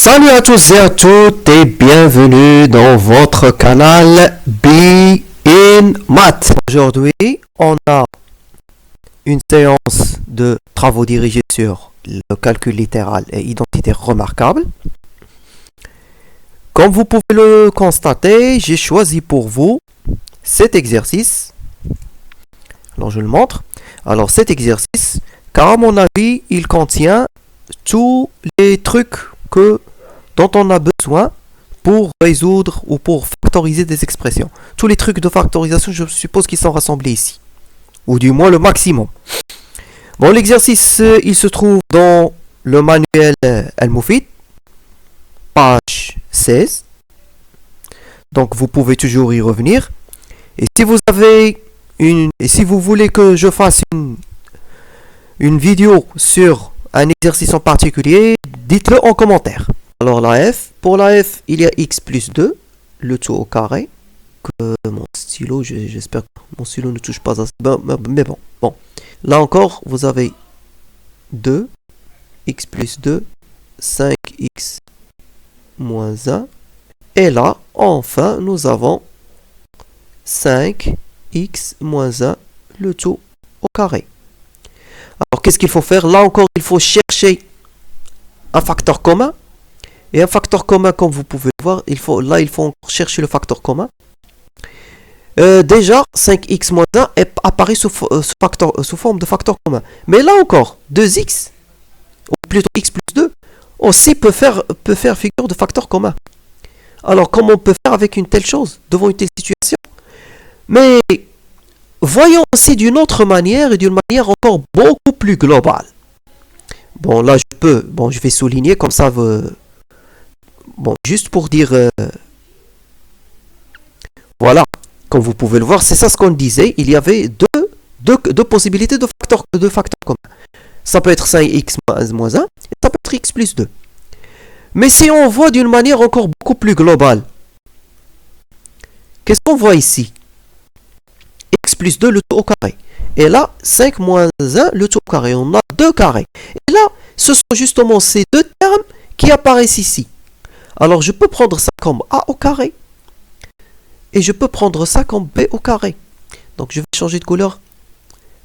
Salut à tous et à toutes et bienvenue dans votre canal Be in Math. Aujourd'hui, on a une séance de travaux dirigés sur le calcul littéral et identité remarquable. Comme vous pouvez le constater, j'ai choisi pour vous cet exercice. Alors je le montre. Alors cet exercice, car à mon avis, il contient tous les trucs dont on a besoin pour résoudre ou pour factoriser des expressions. Tous les trucs de factorisation, je suppose qu'ils sont rassemblés ici. Ou du moins le maximum. Bon, l'exercice, il se trouve dans le manuel Al-Moufid, page 16. Donc vous pouvez toujours y revenir. Et si vous avez et si vous voulez que je fasse une vidéo sur un exercice en particulier, dites-le en commentaire. Alors la f, pour la f, il y a x plus 2, le tout au carré. Que mon stylo, j'espère que mon stylo ne touche pas à ça. Mais bon. Là encore, vous avez 2, x plus 2, 5x moins 1. Et là, enfin, nous avons 5x moins 1, le tout au carré. Alors, qu'est-ce qu'il faut faire? Là encore, il faut chercher un facteur commun. Et un facteur commun, comme vous pouvez le voir, il faut encore chercher le facteur commun. Déjà, 5x moins 1 apparaît sous forme de facteur commun. Mais là encore, 2x, ou plutôt x plus 2, aussi peut faire figure de facteur commun. Alors, comment on peut faire avec une telle chose, devant une telle situation? Mais voyons aussi d'une autre manière et d'une manière encore beaucoup plus globale. Bon, là, je vais souligner comme ça. Bon, juste pour dire, voilà, comme vous pouvez le voir, c'est ça ce qu'on disait. Il y avait deux possibilités de facteurs communs. Ça peut être 5x moins 1 et ça peut être x plus 2. Mais si on voit d'une manière encore beaucoup plus globale, qu'est-ce qu'on voit ici? X plus 2, le tout au carré. Et là, 5 moins 1, le tout au carré. On a deux carrés. Et là, ce sont justement ces deux termes qui apparaissent ici. Alors, je peux prendre ça comme a au carré. Et je peux prendre ça comme b au carré. Donc, je vais changer de couleur.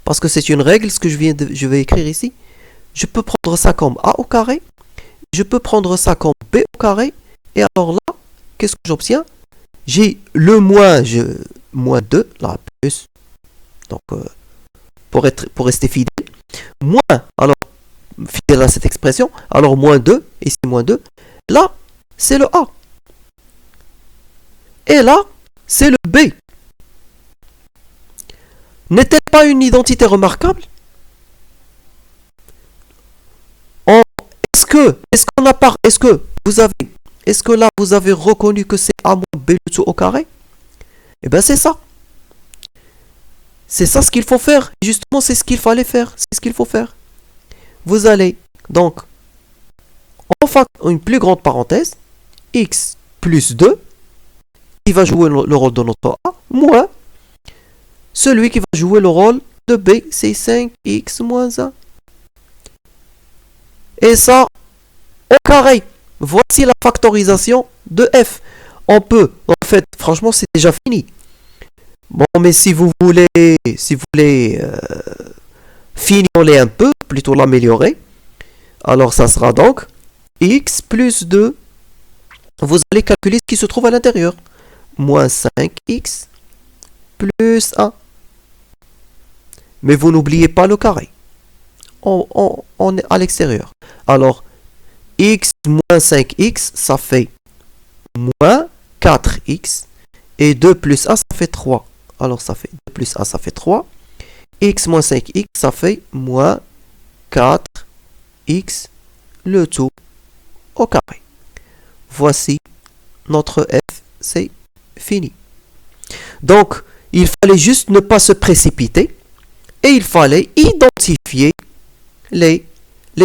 Parce que c'est une règle, ce que je vais écrire ici. Je peux prendre ça comme a au carré. Je peux prendre ça comme b au carré. Et alors là, qu'est-ce que j'obtiens? J'ai le moins 2, là, plus. Donc, pour rester fidèle. Moins, alors, fidèle à cette expression. Alors, moins 2, ici, moins 2. Là, c'est le A. Et là, c'est le B. N'est-elle pas une identité remarquable? Est-ce que là vous avez reconnu que c'est A moins B le tout au carré? Eh bien c'est ça. C'est ça ce qu'il faut faire. Justement, c'est ce qu'il fallait faire. C'est ce qu'il faut faire. Vous allez donc enfin une plus grande parenthèse. X plus 2 qui va jouer le rôle de notre A, moins celui qui va jouer le rôle de B, c'est 5x moins 1. Et ça, au carré. Voici la factorisation de f. On peut, en fait, franchement, c'est déjà fini. Bon, mais si vous voulez fignoler un peu, plutôt l'améliorer, alors ça sera donc x plus 2. Vous allez calculer ce qui se trouve à l'intérieur. Moins 5x plus 1. Mais vous n'oubliez pas le carré. On est à l'extérieur. Alors, x moins 5x, ça fait moins 4x. Et 2 plus 1, ça fait 3. Alors, ça fait 2 plus 1, ça fait 3. X moins 5x, ça fait moins 4x, le tout au carré. Voici notre f, c'est fini. Donc, il fallait juste ne pas se précipiter et il fallait identifier les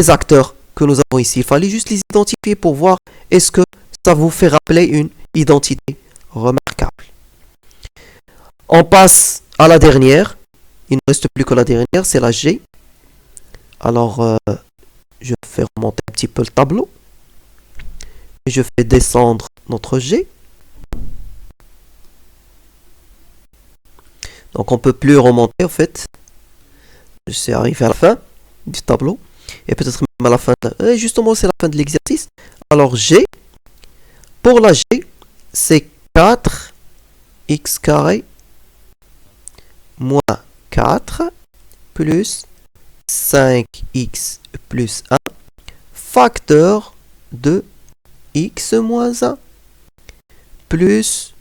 acteurs que nous avons ici. Il fallait juste les identifier pour voir est-ce que ça vous fait rappeler une identité remarquable. On passe à la dernière. Il ne reste plus que la dernière, c'est la G. Alors, je vais remonter un petit peu le tableau. et je fais descendre notre G. Donc on peut plus remonter en fait. Je suis arrivé à la fin du tableau. Et peut-être même à la fin, justement c'est la fin de l'exercice. Alors G, pour la G, c'est 4x carré moins 4 plus 5x plus 1 facteur de x moins 1 plus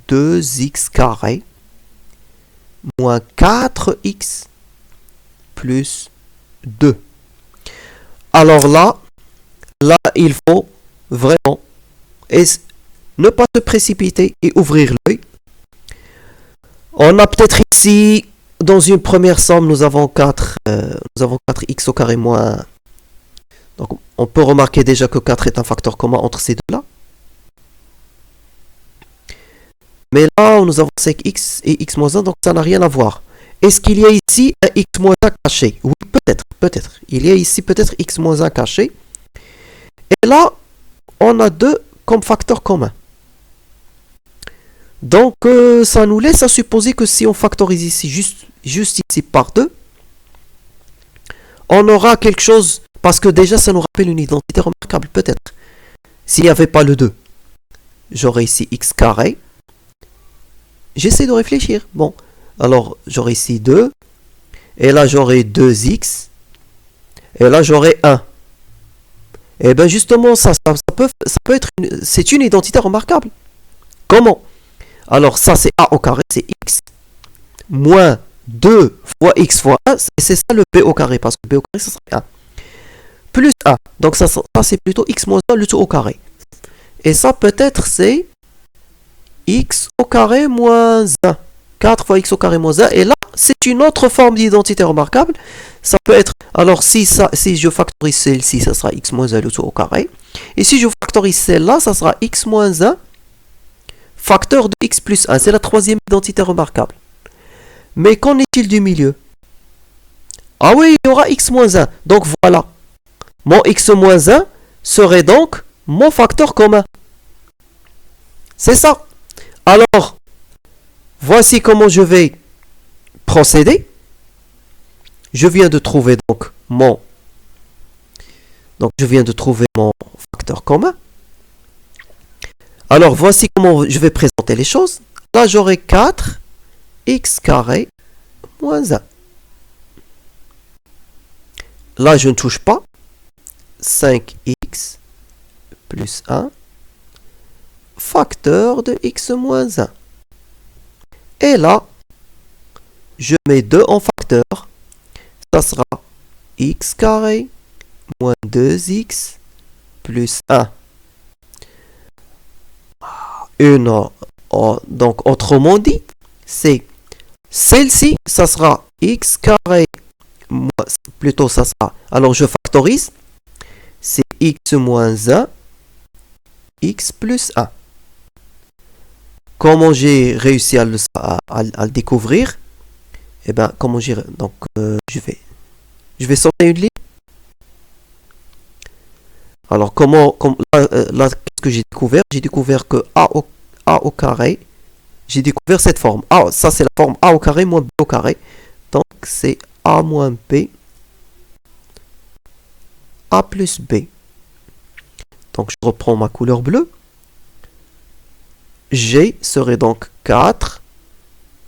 2x carré moins 4x plus 2. Alors là, il faut vraiment ne pas se précipiter et ouvrir l'œil. On a peut-être ici, dans une première somme, nous avons 4x au carré moins 1. Donc on peut remarquer déjà que 4 est un facteur commun entre ces deux-là. Mais là, nous avons 5x et x moins 1, donc ça n'a rien à voir. Est-ce qu'il y a ici un x moins 1 caché? Oui, peut-être. Il y a ici peut-être x moins 1 caché. Et là, on a 2 comme facteurs communs. Donc, ça nous laisse à supposer que si on factorise ici, juste ici par 2, on aura quelque chose, parce que déjà, ça nous rappelle une identité remarquable, peut-être. S'il n'y avait pas le 2, j'aurais ici x carré. J'essaie de réfléchir. Bon, alors, j'aurai ici 2, et là, j'aurai 2x, et là, j'aurai 1. Et bien, justement, ça peut être c'est une identité remarquable. Comment? Alors, ça, c'est a au carré, c'est x, moins 2 fois x fois 1, c'est ça le b au carré, parce que b au carré, ça serait 1. Plus 1, donc ça c'est plutôt x moins 1, le tout au carré. Et ça, peut-être, c'est x au carré moins 1. 4 fois x au carré moins 1, et là, c'est une autre forme d'identité remarquable. Ça peut être, alors si je factorise celle-ci, ça sera x moins 1 le tout au carré. Et si je factorise celle-là, ça sera x moins 1 facteur de x plus 1. C'est la troisième identité remarquable. Mais qu'en est-il du milieu? Ah oui, il y aura x moins 1. Donc voilà. Mon x moins 1 serait donc mon facteur commun. C'est ça. Alors, voici comment je vais procéder. Je viens de trouver donc mon facteur commun. Alors, voici comment je vais présenter les choses. Là, j'aurai 4x carré moins 1. Là, je ne touche pas. 5x plus 1 facteur de x moins 1. Et là, je mets 2 en facteur. Ça sera x carré moins 2x plus 1. Donc, autrement dit, c'est celle-ci, ça sera x carré, plutôt ça sera, alors je factorise, c'est x moins 1, x plus 1. Comment j'ai réussi à le découvrir? Eh bien, comment j'ai... Donc, je vais sauter une ligne. Alors, là, qu'est-ce que j'ai découvert? J'ai découvert que a au carré, j'ai découvert cette forme. Ça, c'est la forme a au carré moins b au carré. Donc, c'est a moins b, a plus b. Donc, je reprends ma couleur bleue. G serait donc 4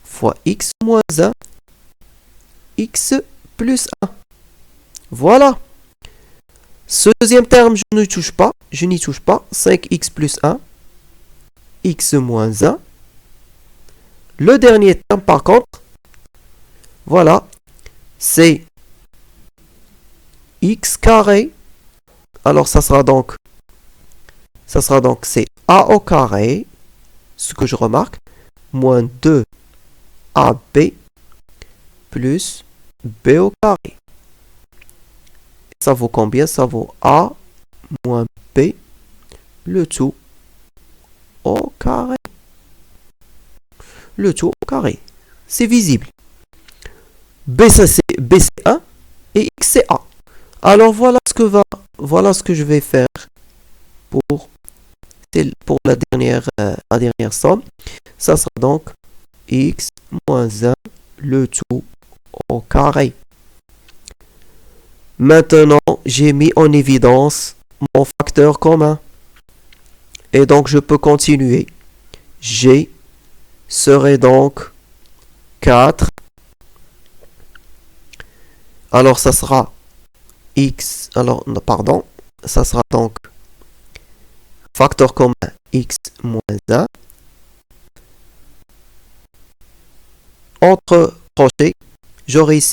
fois x moins 1, x plus 1. Voilà. Ce deuxième terme, je n'y touche pas. 5x plus 1, x moins 1. Le dernier terme, par contre, voilà, c'est x carré. Alors, ça sera donc, c'est a au carré, ce que je remarque, moins 2ab plus b au carré. Ça vaut combien? Ça vaut a moins b, le tout au carré. Le tout au carré. C'est visible. B c'est 1 et x c'est a. Alors voilà ce que je vais faire pour, pour la dernière somme. Ça sera donc x moins 1, le tout au carré. Maintenant, j'ai mis en évidence mon facteur commun. Et donc, je peux continuer. G serait donc 4. Alors, ça sera x. Alors, pardon. Ça sera donc facteur commun x moins 1. Entre crochets, j'aurai ici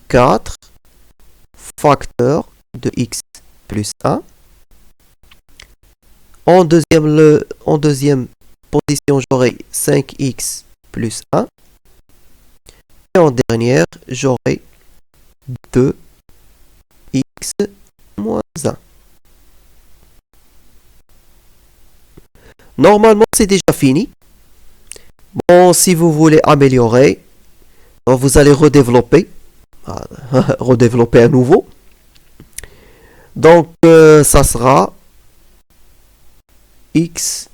4 facteurs de x plus 1. En deuxième position, j'aurai 5x plus 1. Et en dernière, j'aurai 2x moins 1. Normalement, c'est déjà fini. Bon, si vous voulez améliorer, vous allez redévelopper. Redévelopper à nouveau. Donc, ça sera x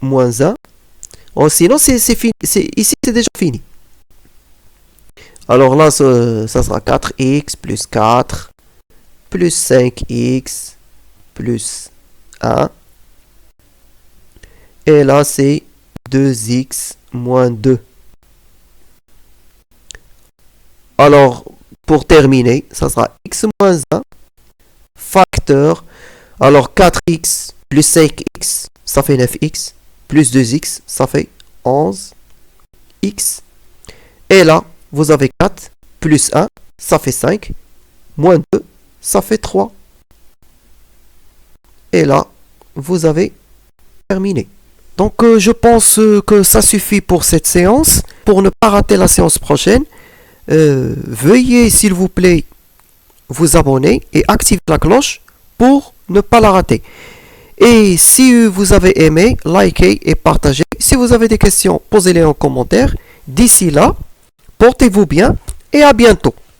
moins 1. Oh, sinon, c'est fini. Ici, c'est déjà fini. Alors là, ça sera 4x plus 4 plus 5x plus 1. Et là, c'est 2x moins 2. Alors, pour terminer, ça sera x moins 1 facteur. Alors, 4x plus 5x, ça fait 9x. Plus 2x, ça fait 11x. Et là, vous avez 4 plus 1, ça fait 5. Moins 2, ça fait 3. Et là, vous avez terminé. Donc, je pense que ça suffit pour cette séance. Pour ne pas rater la séance prochaine, veuillez, s'il vous plaît, vous abonner et activer la cloche pour ne pas la rater. Et si vous avez aimé, likez et partagez. Si vous avez des questions, posez-les en commentaire. D'ici là, portez-vous bien et à bientôt.